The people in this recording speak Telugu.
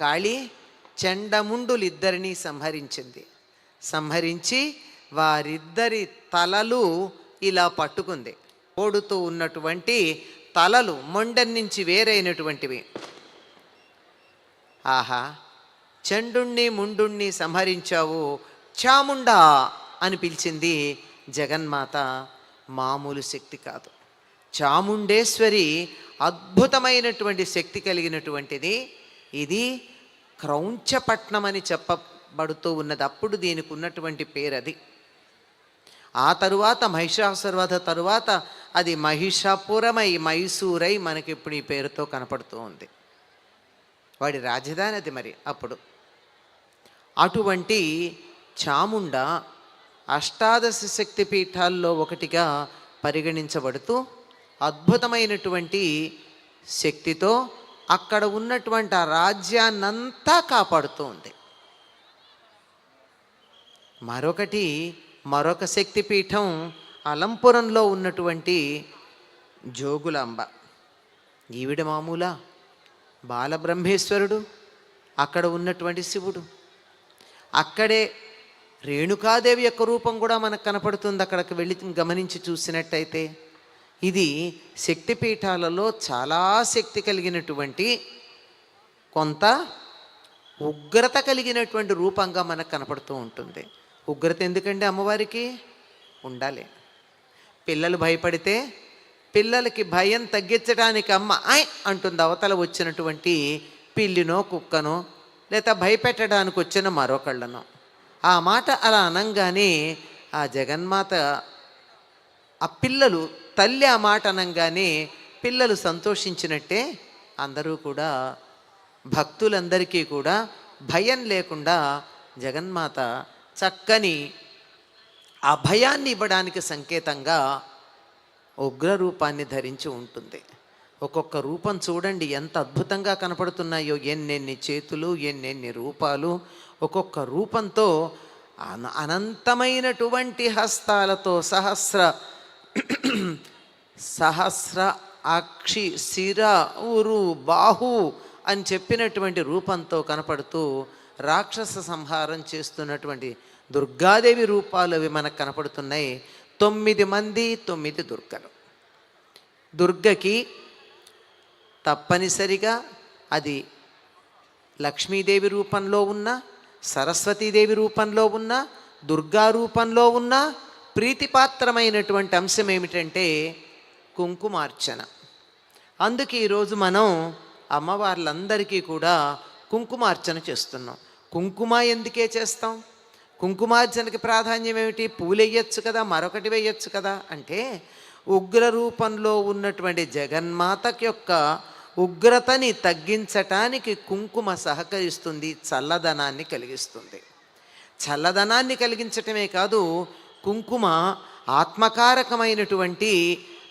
కాళి చండముండులిద్దరినీ సంహరించింది. సంహరించి వారిద్దరి తలలు ఇలా పట్టుకుంది. ఓడుతూ ఉన్నటువంటి తలలు మొండెం నుంచి వేరైనటువంటివి. ఆహా, చండుణ్ణి ముండుణ్ణి సంహరించావు చాముండా అని పిలిచింది జగన్మాత. మామూలు శక్తి కాదు. చాముండేశ్వరి అద్భుతమైనటువంటి శక్తి కలిగినటువంటిది. ఇది క్రౌంచపట్నం అని చెప్పబడుతూ ఉన్నది. అప్పుడు దీనికి ఉన్నటువంటి పేరు అది. ఆ తరువాత మహిషాసురవధ తరువాత అది మహిషాపురమై మైసూరై మనకి ఇప్పుడు ఈ పేరుతో కనపడుతూ ఉంది. వాడి రాజధాని అది. మరి అప్పుడు అటువంటి చాముండ అష్టాదశ శక్తి పీఠాల్లో ఒకటిగా పరిగణించబడుతూ అద్భుతమైనటువంటి శక్తితో అక్కడ ఉన్నటువంటి ఆ రాజ్యాన్నంతా కాపాడుతూ ఉంది. మరొక శక్తిపీఠం అలంపురంలో ఉన్నటువంటి జోగులాంబ. ఈవిడ మామూలా? బాలబ్రహ్మేశ్వరుడు, అక్కడ ఉన్నటువంటి శివుడు. అక్కడే రేణుకాదేవి యొక్క రూపం కూడా మనకు కనపడుతుంది అక్కడికి వెళ్ళి గమనించి చూసినట్టయితే. ఇది శక్తిపీఠాలలో చాలా శక్తి కలిగినటువంటి, కొంత ఉగ్రత కలిగినటువంటి రూపంగా మనకు కనపడుతూ ఉంటుంది. ఉగ్రత ఎందుకండి అమ్మవారికి? ఉండాలి. పిల్లలు భయపడితే పిల్లలకి భయం తగ్గించడానికి అమ్మ ఐ అంటుంది. అవతల వచ్చినటువంటి పిల్లినో కుక్కనో లేదా భయపెట్టడానికి వచ్చిన మరొకళ్ళనో ఆ మాట అలా అనంగానే ఆ జగన్మాత, ఆ పిల్లలు, తల్లి ఆ మాట అనంగానే పిల్లలు సంతోషించినట్టే అందరూ కూడా, భక్తులందరికీ కూడా భయం లేకుండా జగన్మాత చక్కని ఆ భయాన్ని ఇవ్వడానికి సంకేతంగా ఉగ్ర రూపాన్ని ధరించి ఉంటుంది. ఒక్కొక్క రూపం చూడండి ఎంత అద్భుతంగా కనపడుతున్నాయో. ఎన్నెన్ని చేతులు, ఎన్నెన్ని రూపాలు. ఒక్కొక్క రూపంతో అనంతమైనటువంటి హస్తాలతో సహస్ర అక్షి శిర ఉరు బాహు అని చెప్పినటువంటి రూపంతో కనపడుతూ రాక్షస సంహారం చేస్తున్నటువంటి దుర్గాదేవి రూపాలు అవి మనకు కనపడుతున్నాయి. 9 మంది 9 దుర్గలు. దుర్గకి తప్పనిసరిగా అది లక్ష్మీదేవి రూపంలో ఉన్న, సరస్వతీదేవి రూపంలో ఉన్న, దుర్గా రూపంలో ఉన్న ప్రీతిపాత్రమైనటువంటి అంశం ఏమిటంటే కుంకుమార్చన. అందుకే ఈరోజు మనం అమ్మవార్లందరికీ కూడా కుంకుమార్చన చేస్తున్నాం. కుంకుమ ఎందుకే చేస్తాం? కుంకుమార్చనకి ప్రాధాన్యం ఏమిటి? పూలు వేయచ్చు కదా, మరొకటి వేయచ్చు కదా. అంటే ఉగ్ర రూపంలో ఉన్నటువంటి జగన్మాత యొక్క ఉగ్రతని తగ్గించటానికి కుంకుమ సహకరిస్తుంది, చల్లదనాన్ని కలిగిస్తుంది. చల్లదనాన్ని కలిగించటమే కాదు, కుంకుమ ఆత్మకారకమైనటువంటి